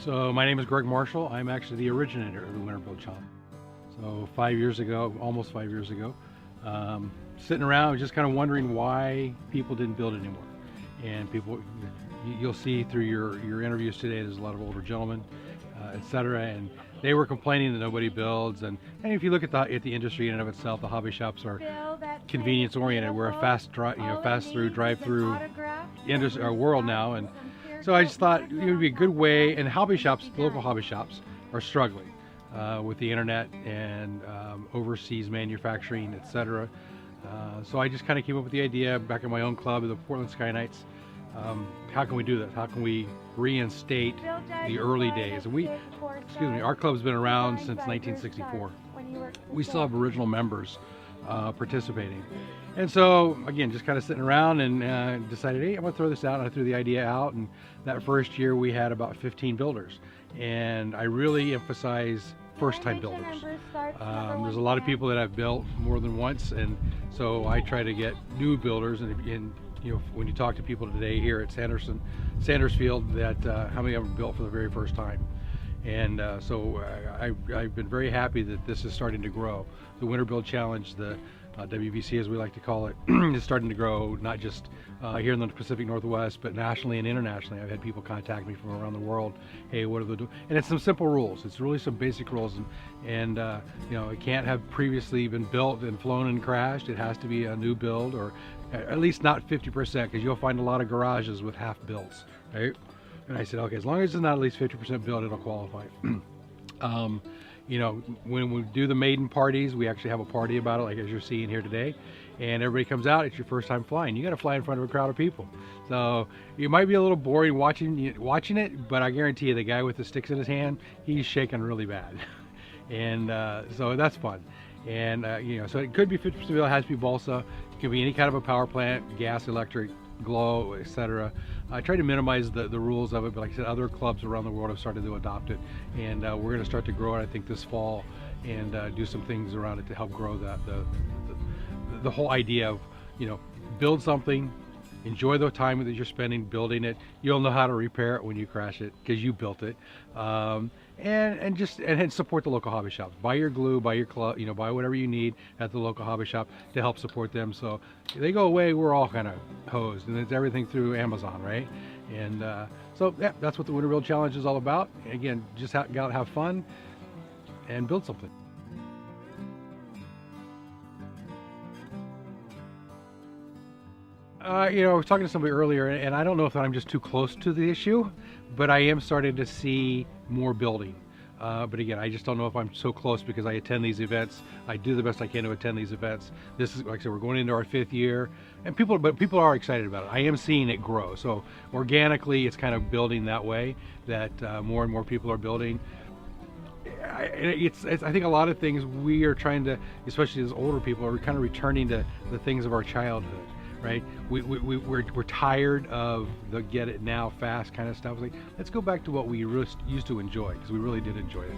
So my name is Greg Marshall. I'm actually the originator of the Winter Build Challenge. So 5 years ago, almost 5 years ago, sitting around just kind of wondering why people didn't build anymore. And people, you'll see through your interviews today, there's a lot of older gentlemen, etc. And they were complaining that nobody builds. And if you look at the industry in and of itself, the hobby shops are convenience oriented. We're a fast through drive-through industry, our world now. And so I just thought it would be a good way, and hobby shops, local hobby shops, are struggling with the internet and overseas manufacturing, etc. So I just kind of came up with the idea back in my own club, the Portland Sky Knights. How can we do this? How can we reinstate the early days? And our club's been around since 1964. We still have original members participating. And so, again, just kind of sitting around and decided, hey, I'm going to throw this out. And I threw the idea out. And that first year, we had about 15 builders. And I really emphasize first-time builders. There's a lot of people that have built more than once. And so I try to get new builders. And you know, when you talk to people today here at Sandersfield, that how many of them built for the very first time. And so I've been very happy that this is starting to grow. The Winter Build Challenge, the WBC as we like to call it, is starting to grow, not just here in the Pacific Northwest, but nationally and internationally. I've had people contact me from around the world. Hey, what are they doing? And it's some simple rules. It's really some basic rules. And you know, it can't have previously been built and flown and crashed. It has to be a new build, or at least not 50%, because you'll find a lot of garages with half builds, right? And I said, okay, as long as it's not at least 50% built, it'll qualify. You know, when we do the maiden parties, we actually have a party about it, like as you're seeing here today, and everybody comes out. It's your first time flying. You got to fly in front of a crowd of people, so it might be a little boring watching it, but I guarantee you, the guy with the sticks in his hand, he's shaking really bad, and so that's fun. And you know, so it could be 50% built, it has to be balsa, it could be any kind of a power plant, gas, electric, glow, etc. I try to minimize the rules of it, but like I said, other clubs around the world have started to adopt it, and we're going to start to grow it, I think, this fall, and do some things around it to help grow that the whole idea of, you know, build something, enjoy the time that you're spending building it. You'll know how to repair it when you crash it because you built it, and support the local hobby shops. Buy your glue, buy your club, you know, buy whatever you need at the local hobby shop to help support them. So if they go away, we're all kind of hosed, and it's everything through Amazon, right? And so yeah, that's what the Winter Build Challenge is all about. Again, just gotta have fun and build something. You know, I was talking to somebody earlier, and I don't know if I'm just too close to the issue, but I am starting to see more building. But again, I just don't know if I'm so close because I attend these events. I do the best I can to attend these events. This is, like I said, we're going into our 5th year, and people are excited about it. I am seeing it grow. So organically, it's kind of building that way, that more and more people are building. I think a lot of things we are trying to, especially as older people, are kind of returning to the things of our childhood. Right? We're tired of the get it now fast kind of stuff. It's like, let's go back to what we used to enjoy, because we really did enjoy it.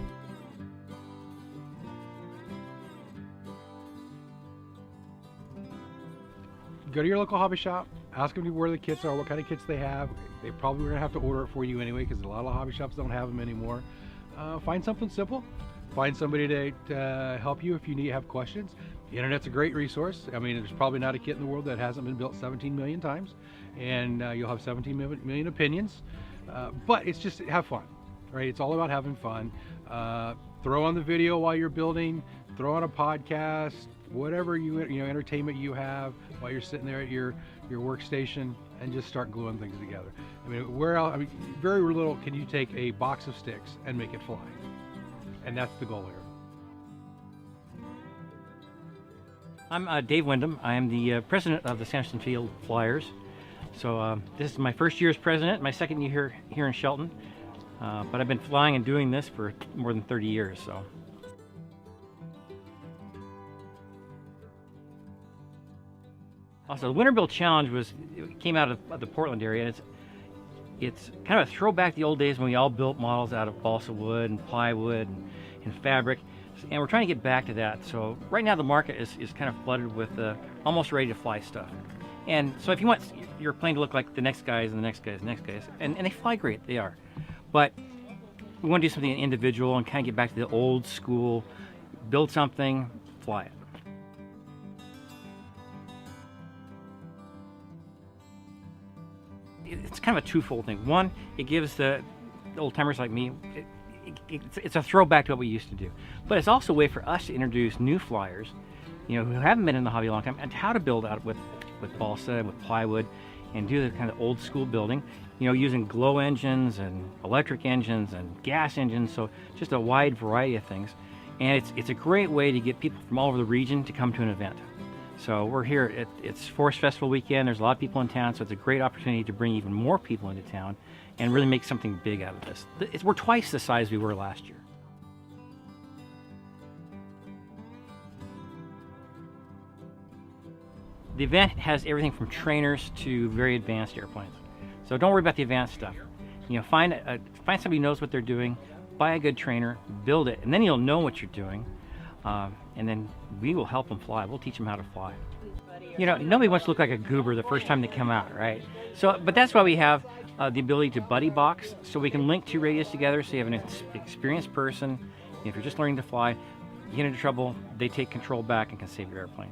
Go to your local hobby shop, ask them where the kits are, what kind of kits they have. They probably are going to have to order it for you anyway, because a lot of hobby shops don't have them anymore. Find something simple. Find somebody to help you if you have questions. The internet's a great resource. I mean, there's probably not a kit in the world that hasn't been built 17 million times, and you'll have 17 million opinions. But it's just have fun, right? It's all about having fun. Throw on the video while you're building. Throw on a podcast, whatever entertainment you have while you're sitting there at your workstation, and just start gluing things together. I mean, very little can you take a box of sticks and make it fly, and that's the goal here. I'm Dave Wyndham. I am the president of the Sandersfield Flyers. So this is my first year as president, my second year here in Shelton. But I've been flying and doing this for more than 30 years. So. Also, the Winter Build Challenge came out of the Portland area, and it's kind of a throwback to the old days when we all built models out of balsa wood and plywood and fabric. And we're trying to get back to that. So right now the market is kind of flooded with almost ready to fly stuff. And so if you want your plane to look like the next guys and the next guys and the next guys, and they fly great, they are. But We want to do something individual and kind of get back to the old school, build something, fly it. It's kind of a twofold thing. One, it gives the old timers like me, it's a throwback to what we used to do. But it's also a way for us to introduce new flyers, who haven't been in the hobby a long time, and how to build out with balsa and with plywood, and do the kind of old school building, using glow engines and electric engines and gas engines, so just a wide variety of things. And it's a great way to get people from all over the region to come to an event. So we're here, it's Forest Festival weekend, there's a lot of people in town, so it's a great opportunity to bring even more people into town and really make something big out of this. We're twice the size we were last year. The event has everything from trainers to very advanced airplanes. So don't worry about the advanced stuff. Find somebody who knows what they're doing, buy a good trainer, build it, and then you'll know what you're doing. And then we will help them fly. We'll teach them how to fly. Nobody wants to look like a goober the first time they come out, right? But that's why we have the ability to buddy box, so we can link two radios together, so you have an experienced person. If you're just learning to fly, you get into trouble, they take control back and can save your airplane.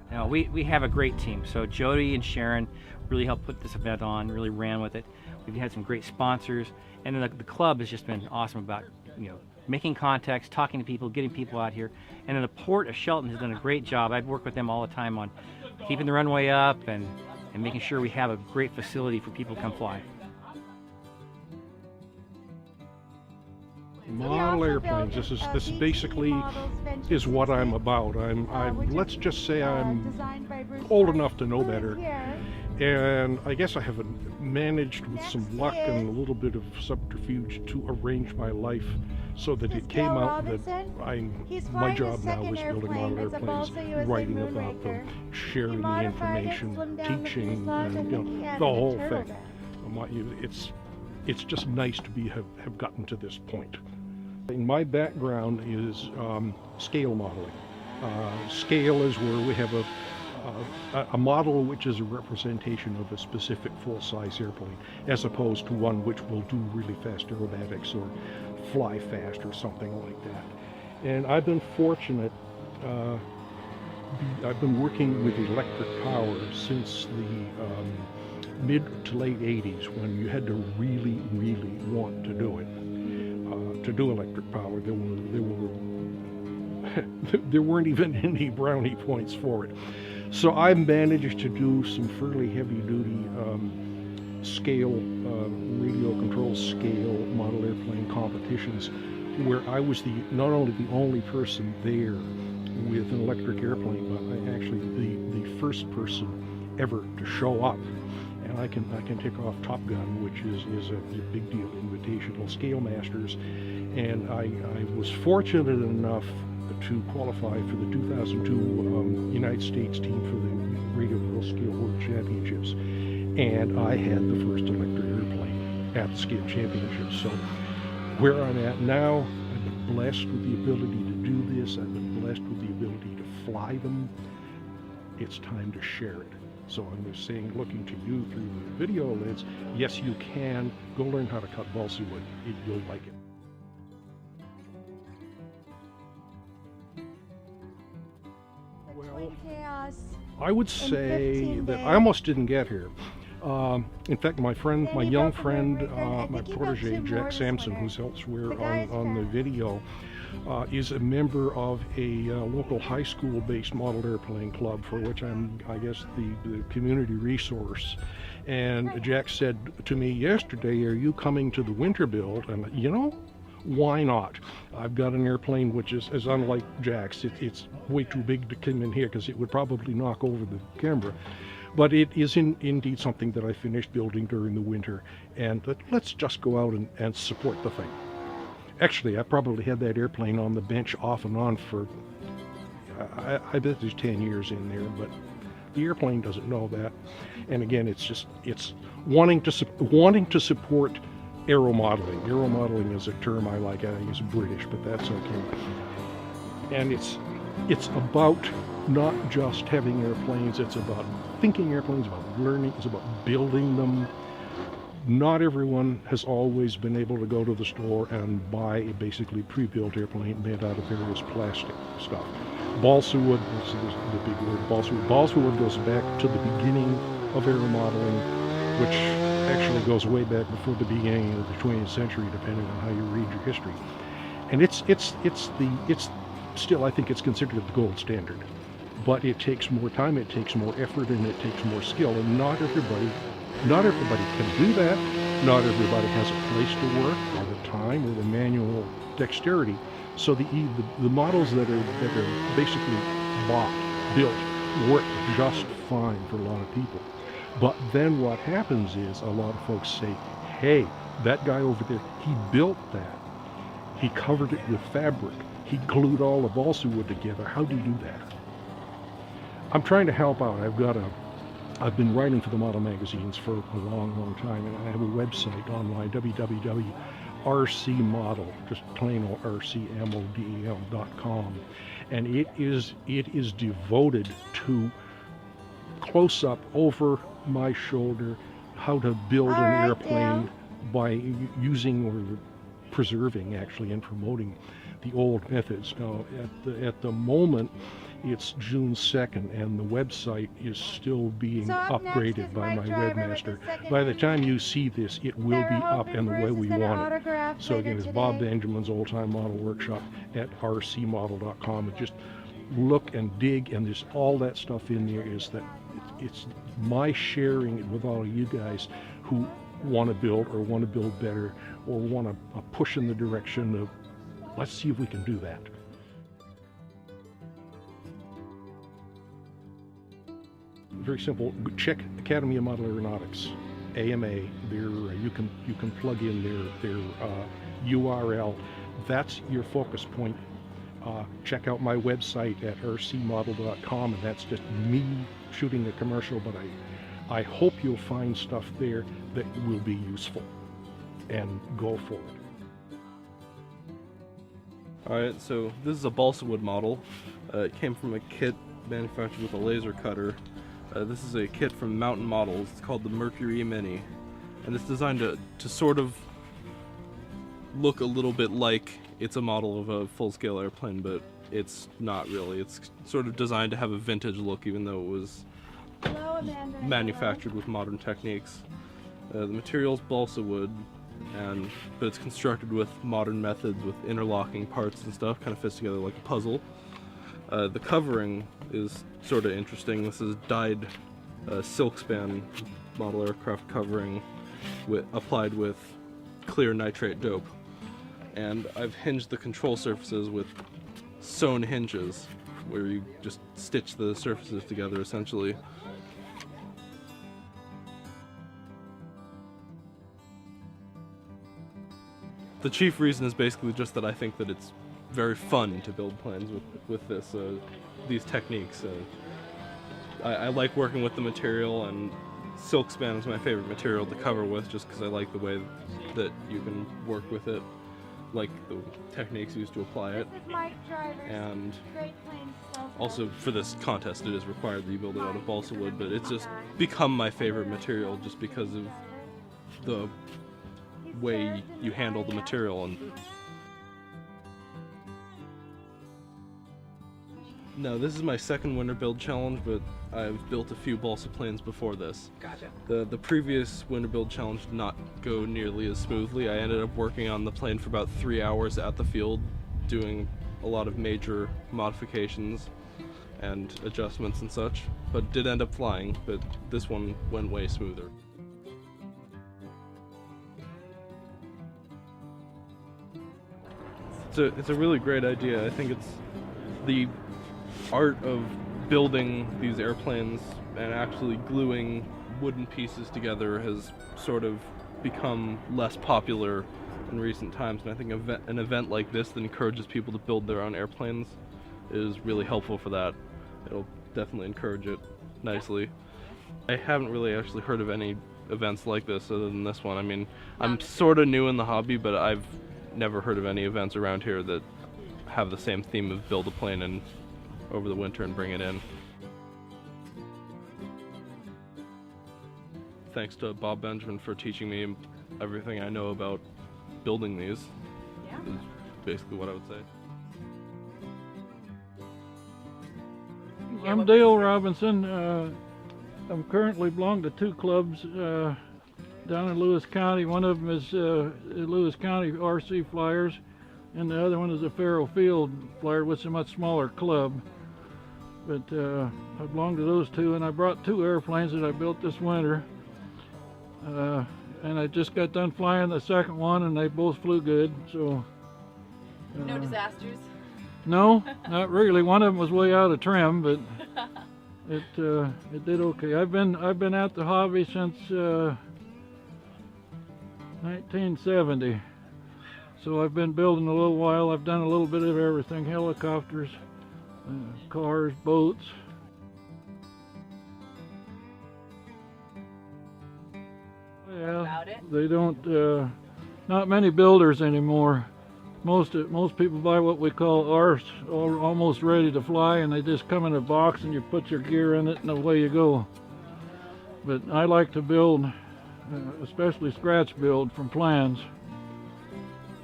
Now, we have a great team. So Jody and Sharon really helped put this event on, really ran with it. We've had some great sponsors, and then the club has just been awesome about making contacts, talking to people, getting people out here. And then the Port of Shelton has done a great job. I've worked with them all the time on keeping the runway up and making sure we have a great facility for people to come fly. Model airplanes. This basically is what I'm about. Let's just say I'm old enough to know better, and I guess I have managed with some luck and a little bit of subterfuge to arrange my life so that it came out that my job now is building model airplanes, writing about them, sharing the information, teaching, and the whole thing. It's just nice to have gotten to this point. My background is scale modeling. Scale is where we have a model which is a representation of a specific full-size airplane, as opposed to one which will do really fast aerobatics or fly fast or something like that. And I've been fortunate. I've been working with electric power since the mid to late 80s, when you had to really, really want to do it. To do electric power, there weren't even any brownie points for it. So I managed to do some fairly heavy-duty scale, radio control scale model airplane competitions, where I was not only the only person there with an electric airplane, but actually the first person ever to show up. And I can tick off Top Gun, which is a big deal, Invitational Scale Masters. And I was fortunate enough to qualify for the 2002 United States team for the Radio Control Scale World Championships. And I had the first electric airplane at the Scale Championships. So where I'm at now, I've been blessed with the ability to do this. I've been blessed with the ability to fly them. It's time to share it. So I'm just saying, looking to you through the video lens, yes, you can. Go learn how to cut balsa wood. You'll like it. Well, I would say that I almost didn't get here. In fact, my young friend, my protege, Jack Sampson, who's elsewhere on the video, is a member of a local high school-based model airplane club, for which I'm, I guess, the community resource. And Jack said to me yesterday, "Are you coming to the winter build?" And why not? I've got an airplane which is unlike Jack's. It's way too big to come in here because it would probably knock over the camera. But it is indeed something that I finished building during the winter, and let's just go out and support the thing. Actually, I probably had that airplane on the bench off and on for, I bet there's 10 years in there, but the airplane doesn't know that. And again, it's wanting to support aero modeling. Aero modeling is a term I like. I think it's British, but that's okay. And it's about not just having airplanes, it's about thinking airplanes, about learning, it's about building them. Not everyone has always been able to go to the store and buy a basically pre-built airplane made out of various plastic stuff. Balsa wood, this is the big word, balsa wood. Balsa wood goes back to the beginning of aeromodeling, which actually goes way back before the beginning of the 20th century, depending on how you read your history. And it's still, I think it's considered the gold standard. But it takes more time, it takes more effort, and it takes more skill. And not everybody can do that. Not everybody has a place to work, or the time, or the manual dexterity. So the models that are basically built, work just fine for a lot of people. But then what happens is a lot of folks say, hey, that guy over there, he built that. He covered it with fabric. He glued all the balsa wood together. How do you do that? I'm trying to help out. I've been writing for the model magazines for a long time, and I have a website online, www.rcmodel, just plain old rcmodel.com, and it is devoted to close up over my shoulder how to build an airplane by using or preserving actually and promoting the old methods. Now at the moment it's June 2nd and the website is still being upgraded by my webmaster. By the time you see this, it will be up and the way we want it. So again, it's Bob Benjamin's Old Time Model Workshop at rcmodel.com, and just look and dig, and there's all that stuff in there. Is that it's my sharing it with all of you guys who want to build or want to build better or want to push in the direction of, let's see if we can do that. Very simple. Check Academy of Model Aeronautics, AMA. You can plug in their URL. That's your focus point. Check out my website at rcmodel.com, and that's just me shooting a commercial. But I hope you'll find stuff there that will be useful, and go for it. Alright, so this is a balsa wood model. It came from a kit manufactured with a laser cutter. This is a kit from Mountain Models. It's called the Mercury Mini, and it's designed to sort of look a little bit like it's a model of a full-scale airplane, but it's not really. It's sort of designed to have a vintage look, even though it was manufactured with modern techniques. The material's balsa wood, but it's constructed with modern methods with interlocking parts and stuff. Kind of fits together like a puzzle. The covering is sort of interesting. This is dyed silkspan model aircraft covering applied with clear nitrate dope. And I've hinged the control surfaces with sewn hinges, where you just stitch the surfaces together essentially. The chief reason is basically just that I think that it's very fun to build planes with these techniques. I like working with the material, and silkspan is my favorite material to cover with, just because I like the way that you can work with it, like the techniques used to apply it. And also for this contest it is required that you build it out of balsa wood, but it's just become my favorite material just because of the way you handle the material. And no, this is my second winter build challenge, but I've built a few balsa planes before this. Gotcha. The previous winter build challenge did not go nearly as smoothly. I ended up working on the plane for about 3 hours at the field, doing a lot of major modifications and adjustments and such, but did end up flying. But this one went way smoother. It's a really great idea. I think it's the art of building these airplanes and actually gluing wooden pieces together has sort of become less popular in recent times, and I think an event like this that encourages people to build their own airplanes is really helpful for that. It'll definitely encourage it nicely. I haven't really actually heard of any events like this other than this one. I mean, I'm sort of new in the hobby, but I've never heard of any events around here that have the same theme of build a plane and over the winter and bring it in. Thanks to Bob Benjamin for teaching me everything I know about building these. Yeah. Is basically what I would say. I'm Dale Robinson. I'm currently belong to two clubs down in Lewis County. One of them is Lewis County RC Flyers, and the other one is the Farrow Field Flyer, which is a much smaller club. But I belong to those two, and I brought two airplanes that I built this winter. And I just got done flying the second one, and they both flew good. So No disasters. no, not really. One of them was way out of trim, but it did okay. I've been at the hobby since 1970. So I've been building a little while. I've done a little bit of everything: helicopters, cars, boats. Yeah, About it. they don't. Not many builders anymore. Most people buy what we call ARFs, almost ready to fly, and they just come in a box and you put your gear in it and away you go. But I like to build, especially scratch build from plans.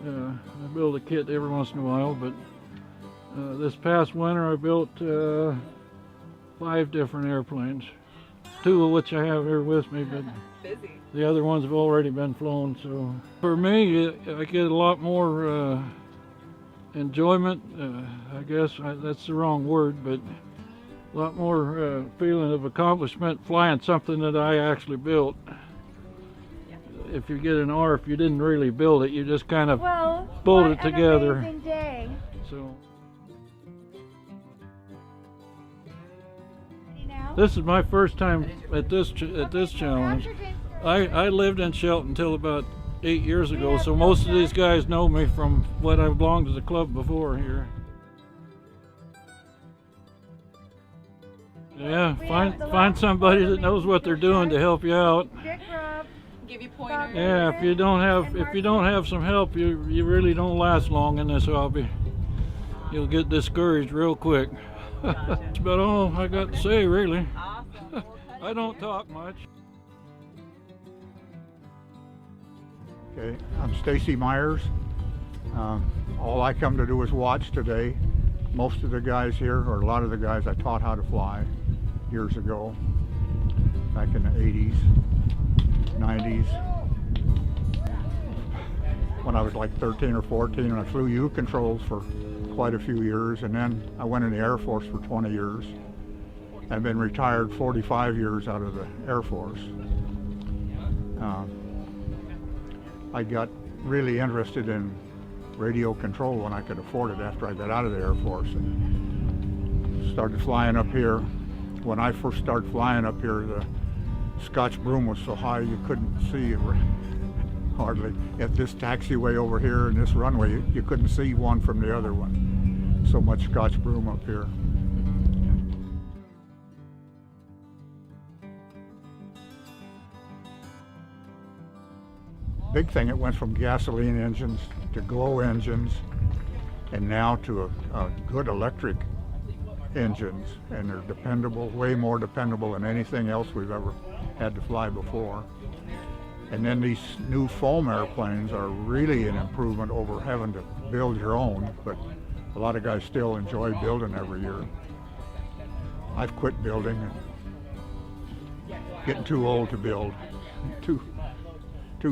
I build a kit every once in a while, but this past winter I built 5 different airplanes, 2 of which I have here with me, but Busy. the other ones have already been flown. So for me, I get a lot more enjoyment. I guess that's the wrong word, but a lot more feeling of accomplishment flying something that I actually built. If you get an ARF, you didn't really build it. You just kind of pulled it together. Amazing day. So Now, this is my first time at this challenge. I lived in Shelton until about 8 years ago, so most of these guys know me from what I belonged to the club before here. Yeah, find somebody that knows what they're doing to help you out. Dick Rob, Give you pointers. Yeah, if you don't have some help, you really don't last long in this hobby. You'll get discouraged real quick. That's about all I got to say, really. Awesome. I don't talk much. Okay, I'm Stacy Myers. All I come to do is watch today. Most of the guys here, or a lot of the guys, I taught how to fly years ago, back in the 80s, 90s. When I was like 13 or 14, and I flew U controls for quite a few years, and then I went in the Air Force for 20 years. I've been retired 45 years out of the Air Force. I got really interested in radio control when I could afford it after I got out of the Air Force, and started flying up here. When I first started flying up here, the Scotch broom was so high you couldn't see hardly. At this taxiway over here and this runway, you couldn't see one from the other one. So much Scotch broom up here. Big thing, it went from gasoline engines to glow engines, and now to a good electric engines, and they're dependable, way more dependable than anything else we've ever had to fly before. And then these new foam airplanes are really an improvement over having to build your own, but a lot of guys still enjoy building every year. I've quit building and getting too old to build, too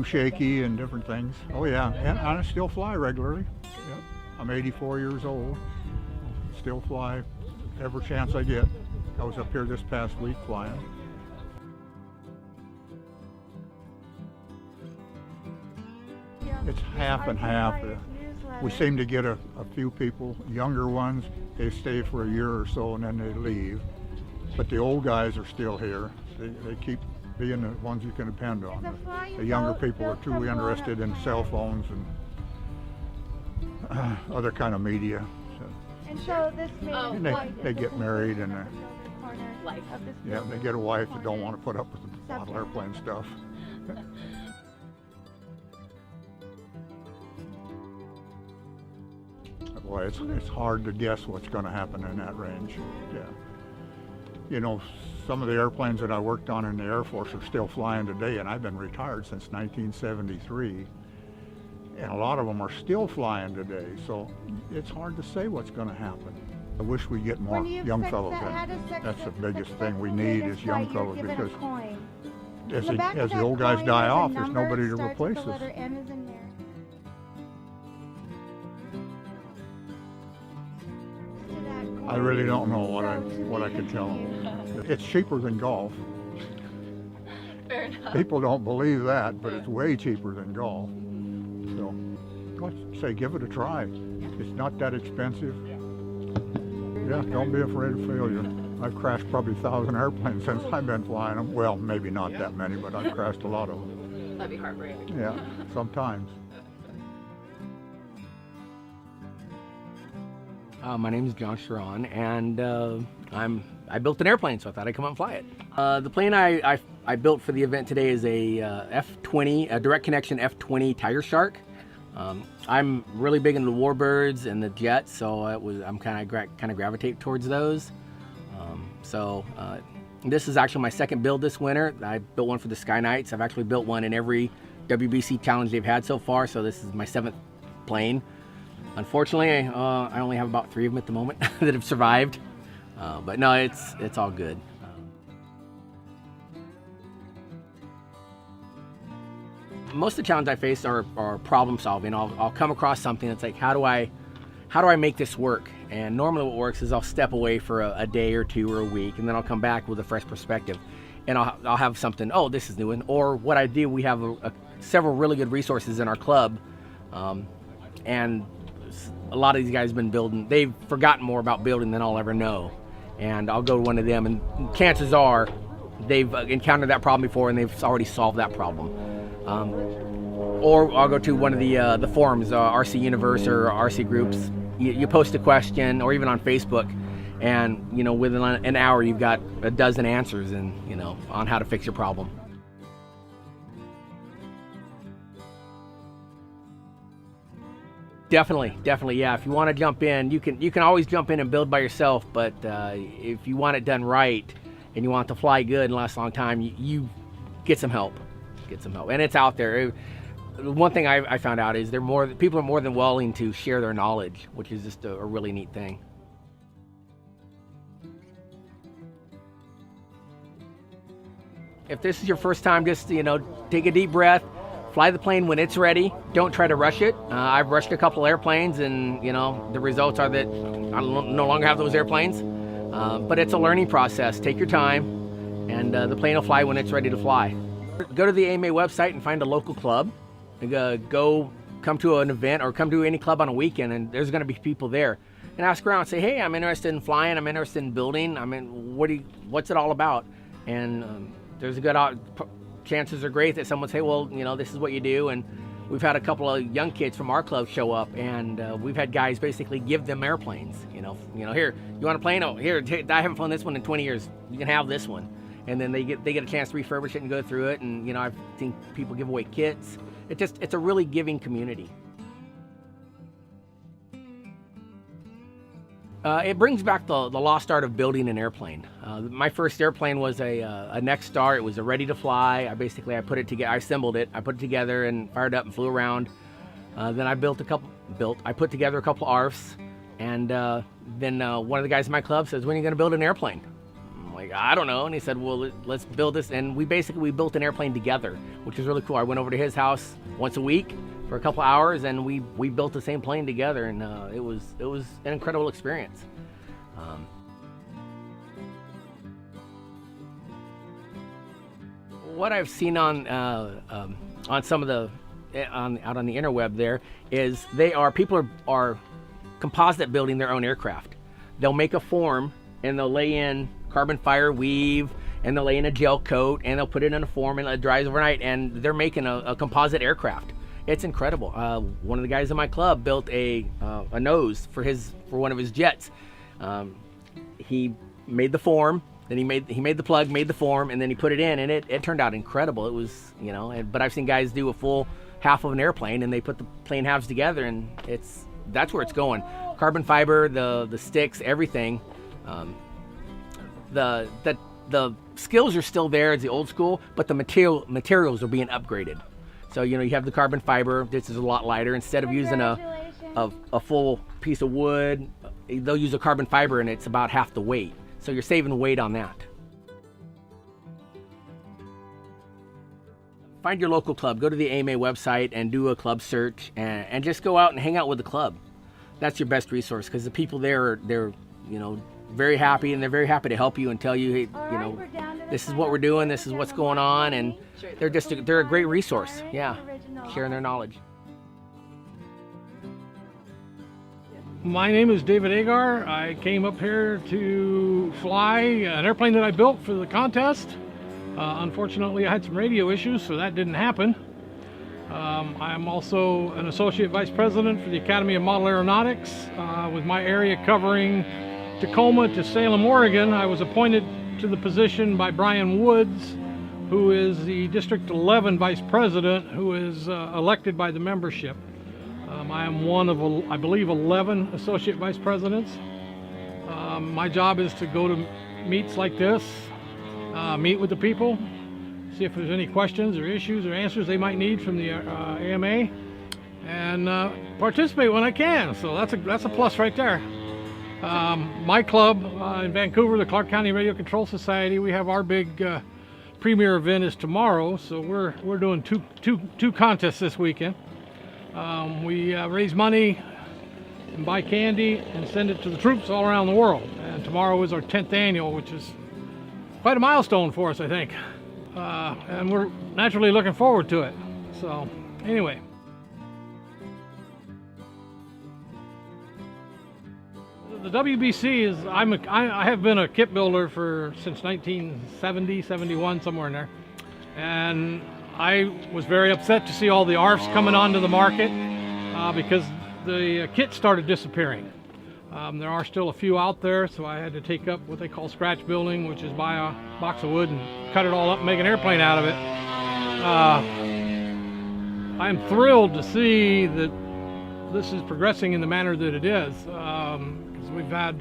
shaky and different things. Oh yeah, and I still fly regularly. Yep. I'm 84 years old, still fly every chance I get. I was up here this past week flying. It's half and half. We seem to get a few people, younger ones, they stay for a year or so and then they leave. But the old guys are still here. They keep being the ones you can depend on. The younger people are too interested in cell phones and other kind of media. and so this And made they get married and Life. yeah, they get a wife that don't want to put up with the model airplane stuff. Boy, it's hard to guess what's going to happen in that range. Yeah. You know, some of the airplanes that I worked on in the Air Force are still flying today, and I've been retired since 1973. And a lot of them are still flying today, so it's hard to say what's going to happen. I wish we get more When you young fix fellows that, how does in. such That's the such biggest such thing we a need latest is young flight, you're fellows, given a because coin. as The back of the that old guys coin die has a off, there's number, nobody to starts with replace the us. letter M as in Mary. To that I coin. really don't know So what I to could tell continue. them. It's cheaper than golf. Fair enough. People don't believe that, but it's way cheaper than golf. So, let's say give it a try. It's not that expensive. Yeah, don't be afraid of failure. I've crashed probably 1,000 airplanes since I've been flying them. Well, maybe not that many, but I've crashed a lot of them. That'd be heartbreaking. Yeah, sometimes. My name is John Sharon, and I built an airplane, so I thought I'd come out and fly it. The plane I built for the event today is a F-20, a direct connection F-20 Tiger Shark. I'm really big into the warbirds and the jets, so I'm kind of gravitate towards those. This is actually my second build this winter. I built one for the Sky Knights. I've actually built one in every WBC challenge they've had so far, so this is my 7th plane. Unfortunately, I only have about 3 of them at the moment that have survived, but no, it's all good. Most of the challenges I face are problem solving. I'll come across something that's like, how do I make this work? And normally what works is I'll step away for a day or 2 or a week, and then I'll come back with a fresh perspective. And I'll have something, oh, this is new. Or what I do, we have several really good resources in our club. And a lot of these guys have been building, they've forgotten more about building than I'll ever know. And I'll go to one of them, and chances are they've encountered that problem before and they've already solved that problem. Or I'll go to one of the forums, RC Universe or RC groups. You post a question, or even on Facebook, and within an hour you've got a dozen answers, and on how to fix your problem. Definitely, yeah. If you want to jump in, you can always jump in and build by yourself. But if you want it done right and you want it to fly good and last a long time, you get some help. And it's out there. One thing I found out is people are more than willing to share their knowledge, which is just a really neat thing. If this is your first time, just take a deep breath, fly the plane when it's ready. Don't try to rush it. I've rushed a couple airplanes, and the results are that I no longer have those airplanes. But it's a learning process. Take your time, and the plane will fly when it's ready to fly. Go to the AMA website and find a local club. Come to an event or come to any club on a weekend, and there's going to be people there. And ask around and say, hey, I'm interested in flying, I'm interested in building, what's it all about? And there's a good chances are great that someone say, well, this is what you do. And we've had a couple of young kids from our club show up, and we've had guys basically give them airplanes. Here, you want a plane? Oh, here, I haven't flown this one in 20 years. You can have this one. And then they get a chance to refurbish it and go through it. And I've seen people give away kits. It's a really giving community. It brings back the lost art of building an airplane. My first airplane was a Nexstar. It was ready to fly. I put it together. I assembled it. I put it together and fired up and flew around. Then I put together a couple ARFs, and then one of the guys in my club says, "When are you going to build an airplane?" I'm like, I don't know. And he said, well, let's build this. And we built an airplane together, which was really cool. I went over to his house once a week for a couple hours, and we built the same plane together, and it was an incredible experience. What I've seen on some of the out on the interweb there is people are composite building their own aircraft. They'll make a form and they'll lay in carbon fiber weave, and they'll lay in a gel coat, and they'll put it in a form, and it dries overnight, and they're making a composite aircraft. It's incredible. One of the guys in my club built a nose for one of his jets. He made the form, then he made the plug, made the form, and then he put it in, and it turned out incredible. It was, but I've seen guys do a full half of an airplane, and they put the plane halves together, and that's where it's going. carbon fiber, the sticks, everything. The skills are still there as the old school, but the materials are being upgraded. So you have the carbon fiber. This is a lot lighter. Instead of using a full piece of wood, they'll use a carbon fiber, and it's about half the weight. So you're saving weight on that. Find your local club. Go to the AMA website and do a club search, and just go out and hang out with the club. That's your best resource, because the people there, they're very happy, and they're very happy to help you and tell you, hey, this is what we're doing, this is what's going on, and they're a great resource. Yeah, sharing their knowledge. My name is David Agar. I came up here to fly an airplane that I built for the contest. Unfortunately, I had some radio issues, so that didn't happen. I'm also an Associate Vice President for the Academy of Model Aeronautics, with my area covering Tacoma to Salem, Oregon. I was appointed to the position by Brian Woods, who is the District 11 Vice President, who is elected by the membership. I am one of, I believe, 11 Associate Vice Presidents. My job is to go to meets like this, meet with the people, see if there's any questions or issues or answers they might need from the AMA, and participate when I can. So that's a plus right there. My club in Vancouver, the Clark County Radio Control Society, we have our big premier event is tomorrow. So we're doing two contests this weekend. We raise money and buy candy and send it to the troops all around the world. And tomorrow is our 10th annual, which is quite a milestone for us, I think. And we're naturally looking forward to it. So anyway. The WBC is, I have been a kit builder since 1970, 71, somewhere in there. And I was very upset to see all the ARFs coming onto the market because the kits started disappearing. There are still a few out there, so I had to take up what they call scratch building, which is buy a box of wood and cut it all up and make an airplane out of it. I'm thrilled to see that this is progressing in the manner that it is, because we've had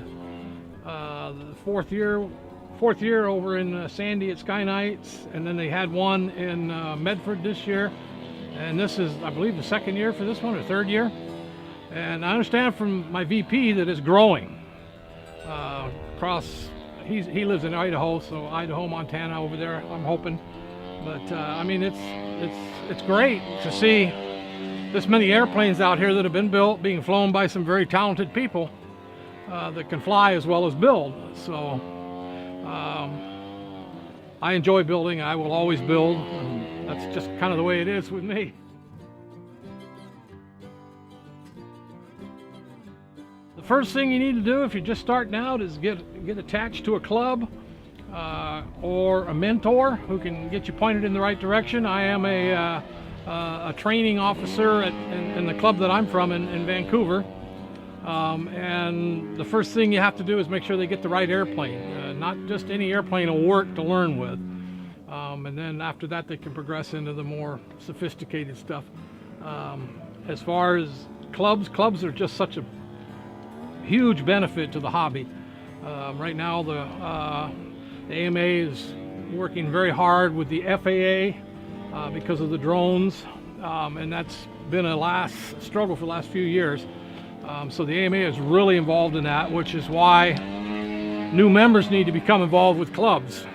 the fourth year over in Sandy at Sky Nights, and then they had one in Medford this year, and this is, I believe, the second year for this one, or third year. And I understand from my VP that it's growing across. He lives in Idaho, so Idaho, Montana, over there, I'm hoping. But I mean, it's great to see this many airplanes out here that have been built, being flown by some very talented people that can fly as well as build. So I enjoy building. I will always build. That's just kind of the way it is with me. The first thing you need to do if you're just starting out is get attached to a club or a mentor who can get you pointed in the right direction. I am a training officer in the club that I'm from in Vancouver. And the first thing you have to do is make sure they get the right airplane. Not just any airplane will work to learn with. And then after that they can progress into the more sophisticated stuff. As far as clubs are just such a huge benefit to the hobby. Right now the AMA is working very hard with the FAA because of the drones, and that's been a struggle for the last few years. So the AMA is really involved in that, which is why new members need to become involved with clubs,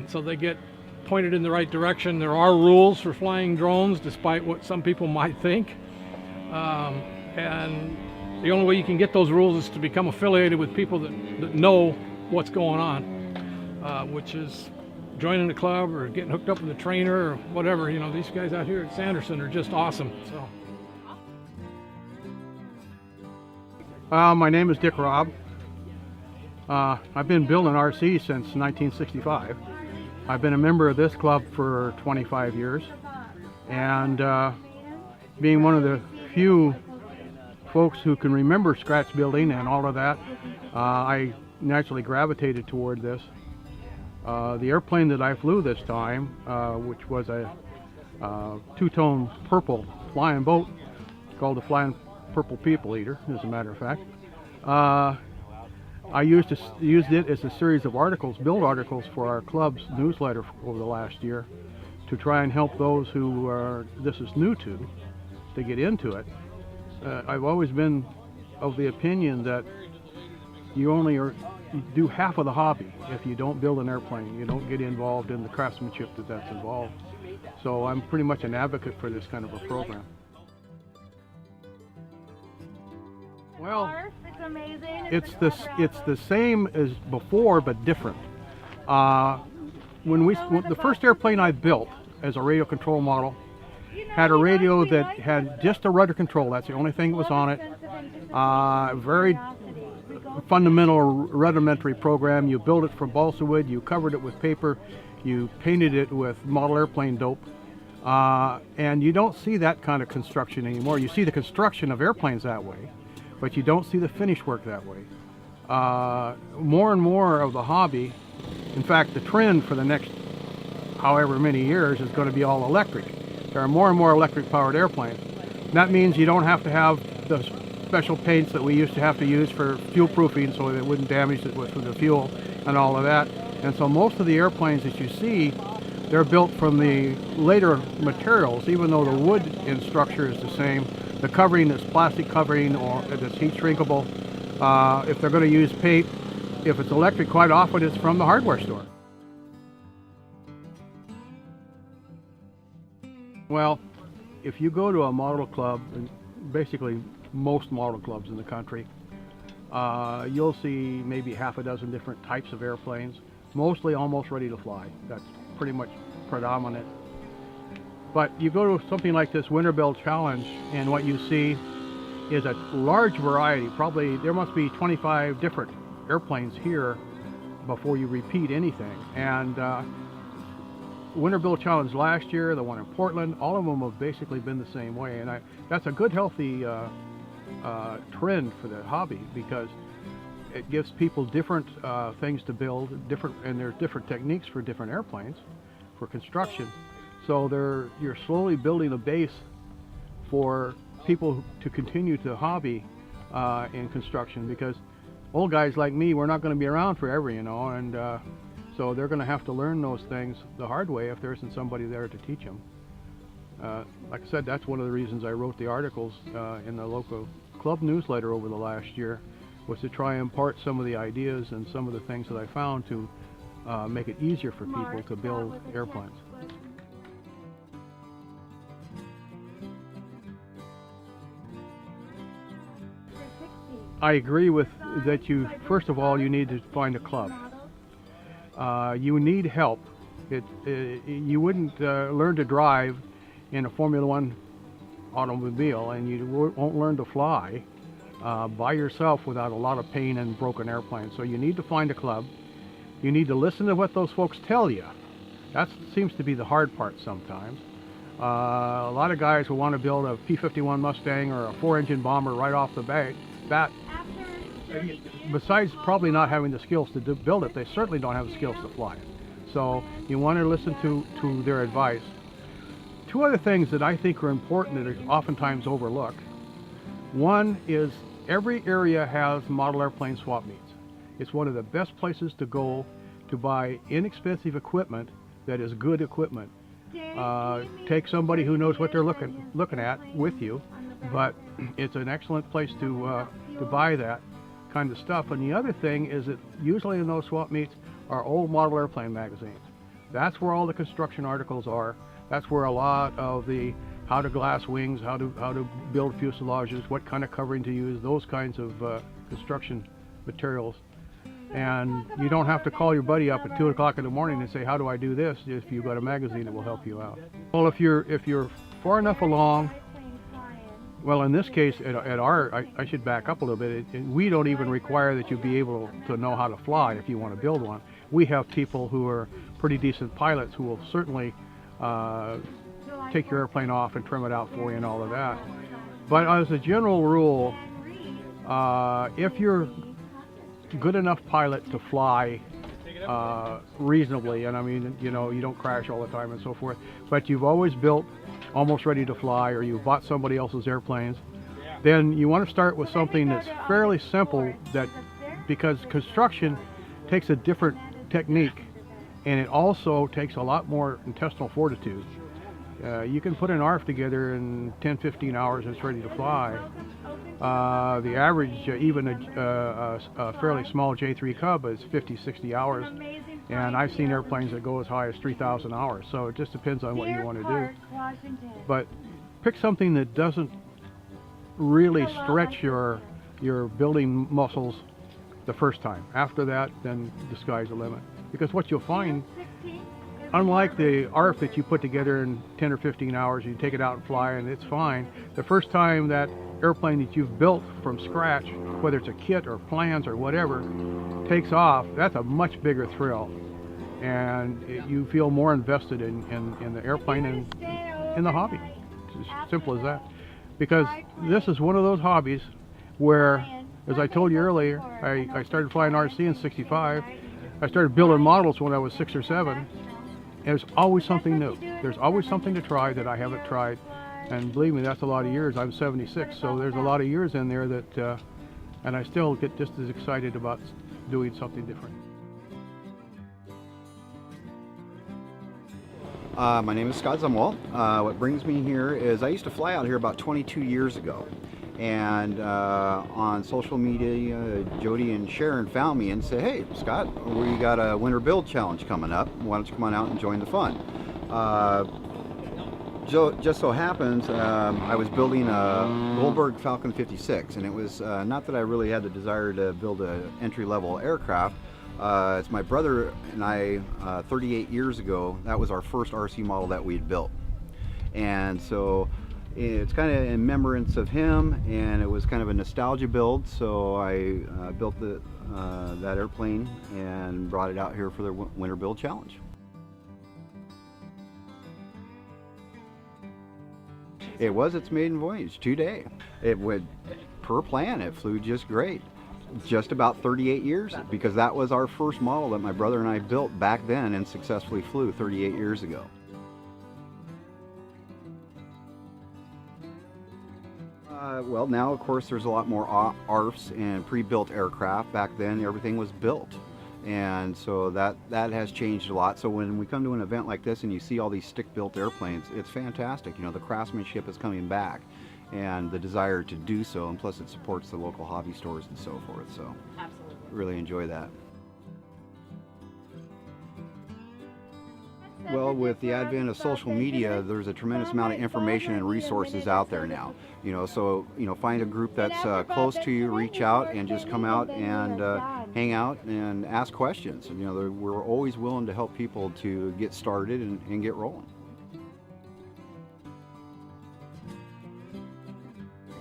so they get pointed in the right direction. There are rules for flying drones, despite what some people might think, and the only way you can get those rules is to become affiliated with people that know what's going on, which is joining a club or getting hooked up with a trainer or whatever. These guys out here at Sanderson are just awesome. So. My name is Dick Robb. I've been building RC since 1965. I've been a member of this club for 25 years, and being one of the few folks who can remember scratch building and all of that, I naturally gravitated toward this. The airplane that I flew this time, which was a two-tone purple flying boat called the Purple People Eater, as a matter of fact. I used it as a series of articles, build articles for our club's newsletter over the last year to try and help those who this is new to get into it. I've always been of the opinion that you do half of the hobby if you don't build an airplane. You don't get involved in the craftsmanship that's involved. So I'm pretty much an advocate for this kind of a program. Well, It's amazing. it's the same as before, but different. When the first airplane I built as a radio control model had a radio that had just a rudder control. That's the only thing that was on it. Very fundamental rudimentary program. You built it from balsa wood, you covered it with paper, you painted it with model airplane dope, and you don't see that kind of construction anymore. You see the construction of airplanes that way, but you don't see the finish work that way. More and more of the hobby, in fact the trend for the next however many years, is going to be all electric. There are more and more electric powered airplanes. That means you don't have to have the special paints that we used to have to use for fuel proofing so that it wouldn't damage it with the fuel and all of that. And so most of the airplanes that you see, they're built from the later materials, even though the wood in structure is the same. The covering is plastic covering or that's heat shrinkable. If they're going to use paint, if it's electric, quite often it's from the hardware store. Well, if you go to a model club, and basically most model clubs in the country, you'll see maybe half a dozen different types of airplanes, mostly almost ready to fly. That's pretty much predominant. But you go to something like this Winterbilt Challenge, and what you see is a large variety. Probably there must be 25 different airplanes here before you repeat anything. And Winterbilt Challenge last year, the one in Portland, all of them have basically been the same way. And that's a good, healthy trend for the hobby, because it gives people different things to build, and there's different techniques for different airplanes for construction. So you're slowly building a base for people to continue to hobby in construction, because old guys like me, we're not going to be around forever, you know, and so they're going to have to learn those things the hard way if there isn't somebody there to teach them. Like I said, that's one of the reasons I wrote the articles in the local club newsletter over the last year, was to try and impart some of the ideas and some of the things that I found to make it easier for people to build airplanes. I agree with that. First of all, you need to find a club. You need help. You wouldn't learn to drive in a Formula One automobile, and you won't learn to fly by yourself without a lot of pain and broken airplanes. So you need to find a club. You need to listen to what those folks tell you. That seems to be the hard part sometimes. A lot of guys who want to build a P-51 Mustang or a 4-engine bomber right off the bat, besides probably not having the skills to build it, they certainly don't have the skills to fly it. So you want to listen to their advice. Two other things that I think are important that are oftentimes overlooked. One is every area has model airplane swap meets. It's one of the best places to go to buy inexpensive equipment that is good equipment. Take somebody who knows what they're looking at with you, but it's an excellent place to buy that kind of stuff. And the other thing is that usually in those swap meets are old model airplane magazines. That's where all the construction articles are. That's where a lot of the how to glass wings, how to build fuselages, what kind of covering to use, those kinds of construction materials. And you don't have to call your buddy up at 2 o'clock in the morning and say, how do I do this? If you've got a magazine that will help you out. Well, if you're far enough along, well, in this case, I should back up a little bit. We don't even require that you be able to know how to fly if you want to build one. We have people who are pretty decent pilots who will certainly take your airplane off and trim it out for you and all of that. But as a general rule, if you're good enough pilot to fly reasonably, and I mean, you know, you don't crash all the time and so forth, but you've always built almost ready to fly, or you've bought somebody else's airplanes, then you want to start with something that's fairly simple, because construction takes a different technique, and it also takes a lot more intestinal fortitude. You can put an ARF together in 10-15 hours and it's ready to fly. The average, even a fairly small J3 Cub, is 50-60 hours, and I've seen airplanes that go as high as 3,000 hours. So it just depends on what you want to do. But pick something that doesn't really stretch your building muscles the first time. After that, then the sky's the limit. Because what you'll find, unlike the ARF that you put together in 10 or 15 hours, you take it out and fly and it's fine. The first time that airplane that you've built from scratch, whether it's a kit or plans or whatever, takes off, that's a much bigger thrill. And you feel more invested in the airplane and in the hobby. It's as simple as that. Because this is one of those hobbies where, as I told you earlier, I started flying RC in '65. I started building models when I was 6 or 7. And there's always something new. There's always something to try that I haven't tried. And believe me, that's a lot of years. I'm 76, so there's a lot of years in there that, and I still get just as excited about doing something different. My name is Scott Zumwalt. What brings me here is I used to fly out here about 22 years ago. And on social media, Jody and Sharon found me and said, "Hey, Scott, we got a winter build challenge coming up. Why don't you come on out and join the fun?" Just so happens, I was building a Goldberg Falcon 56, and it was not that I really had the desire to build an entry-level aircraft. It's my brother and I, 38 years ago, that was our first RC model that we'd built. And so it's kind of in remembrance of him, and it was kind of a nostalgia build, so I built that airplane and brought it out here for the Winter Build Challenge. It was its maiden voyage, 2-day. It went per plan, it flew just great. Just about 38 years, because that was our first model that my brother and I built back then and successfully flew 38 years ago. Well, now of course there's a lot more ARFs and pre-built aircraft. Back then everything was built, and so that has changed a lot. So when we come to an event like this and you see all these stick-built airplanes, it's fantastic. You know, the craftsmanship is coming back and the desire to do so, and plus it supports the local hobby stores and so forth. So absolutely, really enjoy that. Well, with the advent of social media, there's a tremendous amount of information and resources out there now. You know, so find a group that's close to you, reach out, and just come out and hang out and ask questions. And, we're always willing to help people to get started and get rolling.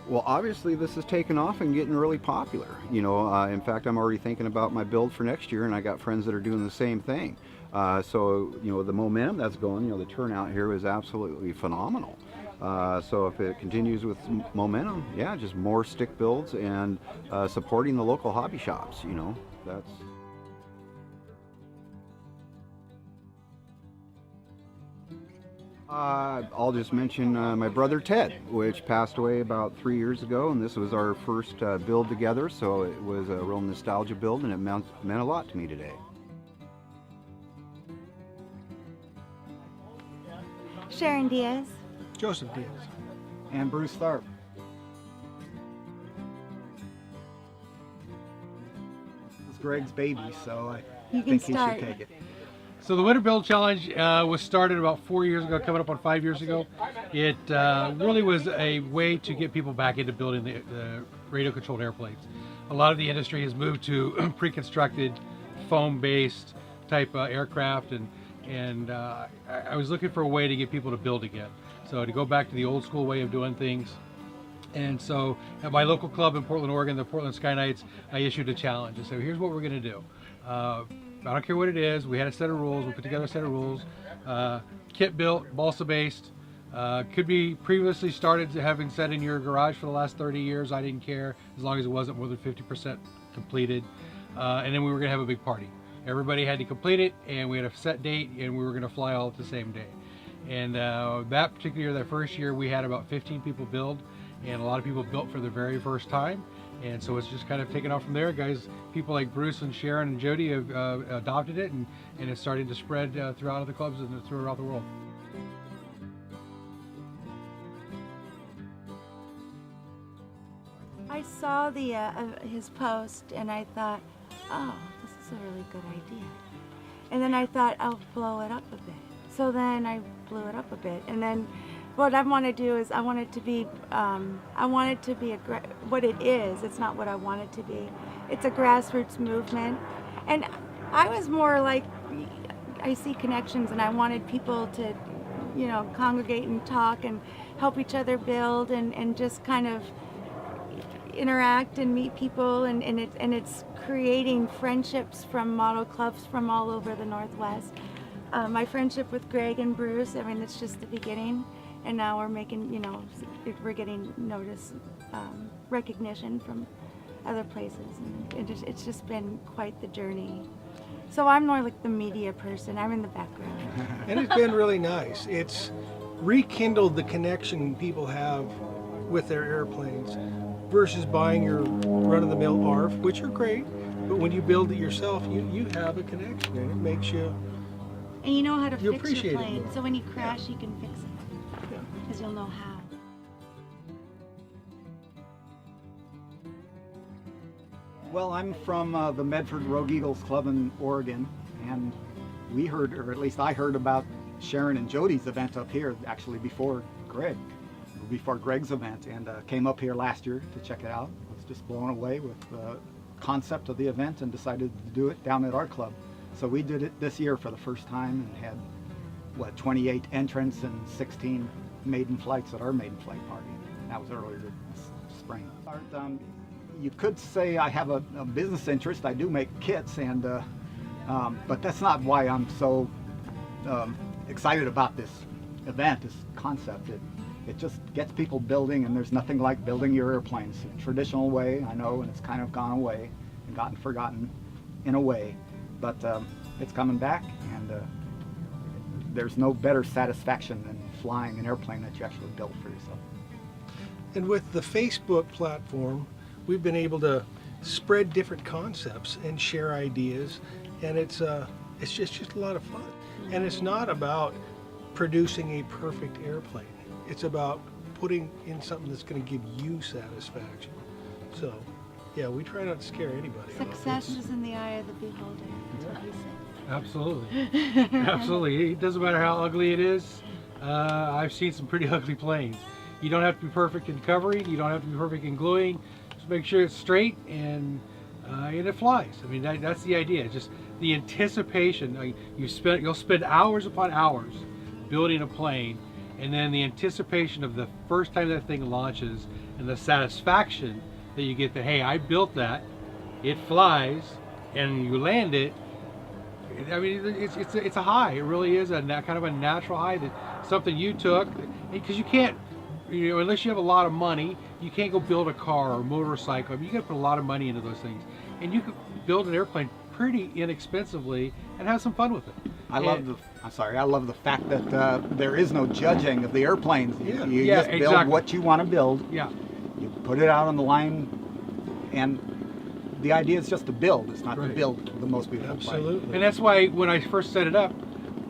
Well, obviously this is taking off and getting really popular. In fact, I'm already thinking about my build for next year, and I got friends that are doing the same thing. So the momentum that's going, the turnout here is absolutely phenomenal. So if it continues with momentum, yeah, just more stick builds and supporting the local hobby shops, that's... I'll just mention my brother Ted, which passed away about 3 years ago, and this was our first build together, so it was a real nostalgia build, and it meant a lot to me today. Sharon Diaz. Joseph Diaz. And Bruce Tharp. It's Greg's baby, so You I can think he start. should take it. So the Winter Build Challenge was started about 4 years ago, coming up on 5 years ago. It really was a way to get people back into building the radio-controlled airplanes. A lot of the industry has moved to pre-constructed, foam-based type aircraft, and I was looking for a way to get people to build again. So to go back to the old school way of doing things. And so at my local club in Portland, Oregon, the Portland Sky Knights, I issued a challenge. I said, here's what we're going to do. I don't care what it is. We had a set of rules. We put together a set of rules. Kit built, balsa based. Could be previously started having set in your garage for the last 30 years. I didn't care, as long as it wasn't more than 50% completed. And then we were going to have a big party. Everybody had to complete it, and we had a set date, and we were going to fly all at the same day. And that particular year, that first year, we had about 15 people build, and a lot of people built for the very first time. And so it's just kind of taken off from there. Guys, people like Bruce and Sharon and Jody have adopted it, and it's starting to spread throughout other clubs and throughout the world. I saw the his post and I thought, oh, this is a really good idea. And then I thought I'll blow it up a bit. So then I blew it up a bit, and then what I want to do is I want it to be what it is. It's not what I want it to be. It's a grassroots movement, and I was more like, I see connections, and I wanted people to, you know, congregate and talk and help each other build and just kind of interact and meet people, and it's creating friendships from model clubs from all over the Northwest. My friendship with Greg and Bruce, I mean, it's just the beginning, and now we're making, you know, we're getting notice, recognition from other places, and it's just been quite the journey. So I'm more like the media person. I'm in the background. And it's been really nice. It's rekindled the connection people have with their airplanes versus buying your run-of-the-mill ARF, which are great, but when you build it yourself, you have a connection, and it makes you. And you know how to You fix appreciate your it plane, more. so when you crash, you can fix it, because you'll know how. Well, I'm from the Medford Rogue Eagles Club in Oregon, and we heard, or at least I heard about Sharon and Jody's event up here actually before Greg's event, and came up here last year to check it out. Was just blown away with the concept of the event and decided to do it down at our club. So we did it this year for the first time and had, what, 28 entrants and 16 maiden flights at our maiden flight party. That was earlier this spring. You could say I have a business interest. I do make kits, and but that's not why I'm so excited about this event, this concept. It just gets people building, and there's nothing like building your airplanes the traditional way, I know, and it's kind of gone away and gotten forgotten in a way, but it's coming back, and there's no better satisfaction than flying an airplane that you actually built for yourself. And with the Facebook platform, we've been able to spread different concepts and share ideas, and it's just a lot of fun. And it's not about producing a perfect airplane. It's about putting in something that's going to give you satisfaction. So, yeah, we try not to scare anybody. Success is in the eye of the beholder. That's what he said. Absolutely. Absolutely. It doesn't matter how ugly it is. I've seen some pretty ugly planes. You don't have to be perfect in covering. You don't have to be perfect in gluing. Just make sure it's straight and it flies. I mean, that's the idea. It's just the anticipation. Like, you'll spend hours upon hours building a plane, and then the anticipation of the first time that thing launches and the satisfaction that you get that, hey, I built that, it flies, and you land it. I mean, it's a high. It really is kind of a natural high, that something you took, because you can't, you know, unless you have a lot of money, you can't go build a car or a motorcycle. I mean, you got to put a lot of money into those things, and you could build an airplane pretty inexpensively and have some fun with it. I love the fact that there is no judging of the airplanes. You just build what you want to build. Yeah. You put it out on the line, and the idea is just to build. It's not to build the most beautiful plane. Absolutely. And that's why when I first set it up,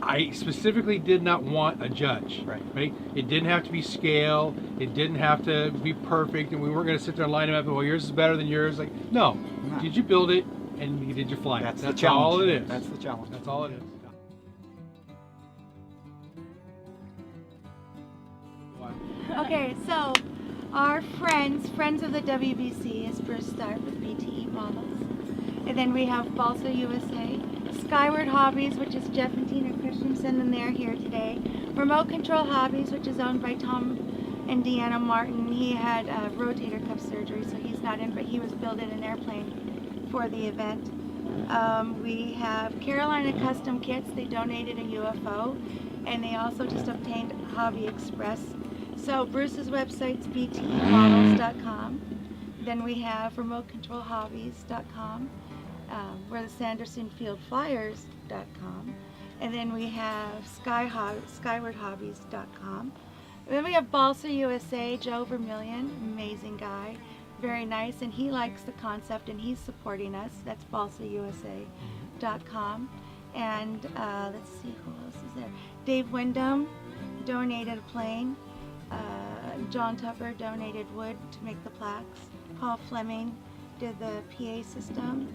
I specifically did not want a judge. Right? It didn't have to be scale. It didn't have to be perfect, and we weren't going to sit there and line them up and, well, yours is better than yours. Like, no. Did you build it, and did you fly it? That's the That's challenge. all it is. That's the challenge. That's all it is. Okay, so our friends of the WBC is Bruce Stark with BTE Models. And then we have Balsa USA, Skyward Hobbies, which is Jeff and Tina Christensen, and they're here today. Remote Control Hobbies, which is owned by Tom and Deanna Martin. He had rotator cuff surgery, so he's not in, but he was building an airplane for the event. We have Carolina Custom Kits. They donated a UFO, and they also just obtained Hobby Express. So Bruce's website's btemodels.com. Then we have remotecontrolhobbies.com. We're the SandersonFieldFlyers.com. And then we have skywardhobbies.com. Then we have Balsa USA, Joe Vermillion, amazing guy, very nice, and he likes the concept and he's supporting us. That's balsausa.com. And let's see who else is there. Dave Wyndham donated a plane. John Tupper donated wood to make the plaques. Paul Fleming did the PA system,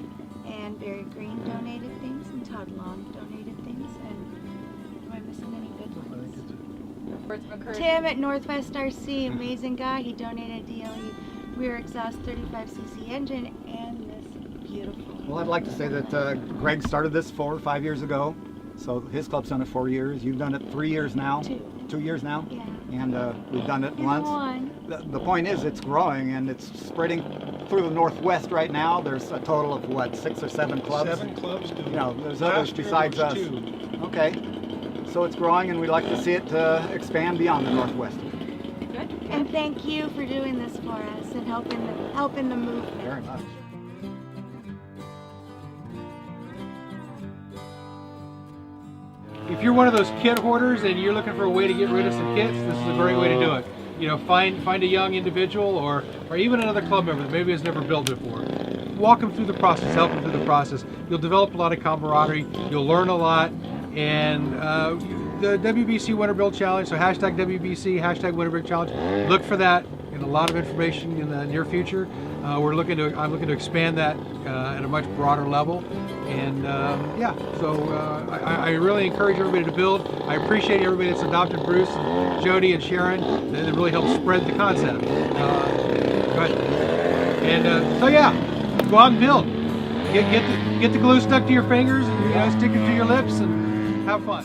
and Barry Green donated things, and Todd Long donated things. And am I missing any good ones? Tim at Northwest RC, amazing guy. He donated a DLE rear exhaust 35cc engine and this beautiful. Well, I'd like to say that Greg started this 4 or 5 years ago. So his club's done it 4 years. You've done it 3 years now. 2 years now. Yeah. And we've done it once. One. The point is, it's growing and it's spreading through the Northwest right now. There's a total of what, 6 or 7 clubs? 7 clubs do. You know, there's others Last year besides there us. was 2. Okay. So it's growing, and we'd like to see it expand beyond the Northwest. Good. And thank you for doing this for us and helping the movement. Very much. If you're one of those kit hoarders and you're looking for a way to get rid of some kits, this is a great way to do it. You know, find a young individual or even another club member that maybe has never built before. Walk them through the process, help them through the process. You'll develop a lot of camaraderie, you'll learn a lot, and the WBC Winter Build Challenge, so hashtag WBC, hashtag Winter Build Challenge, look for that and a lot of information in the near future. I'm looking to expand that at a much broader level. And yeah, so I really encourage everybody to build. I appreciate everybody that's adopted Bruce, and Jody, and Sharon. They really helped spread the concept. So yeah, go out and build. Get the glue stuck to your fingers, and stick it to your lips, and have fun.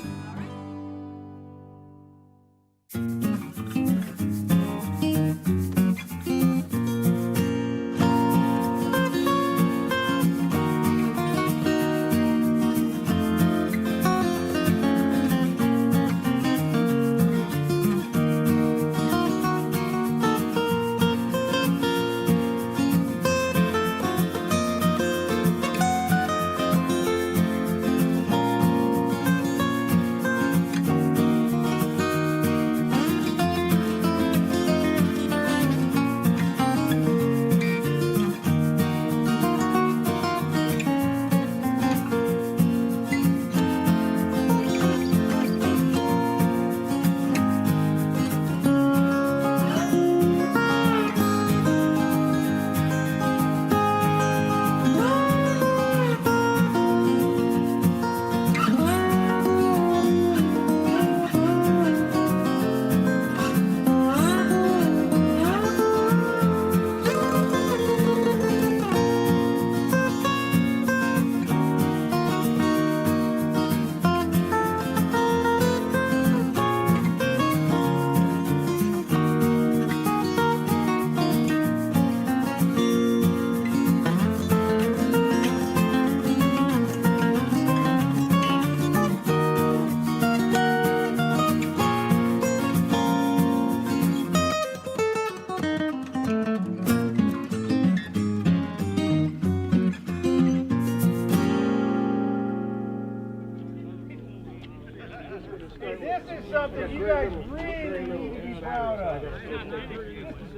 This is something you guys really need to be proud of.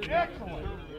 Excellent.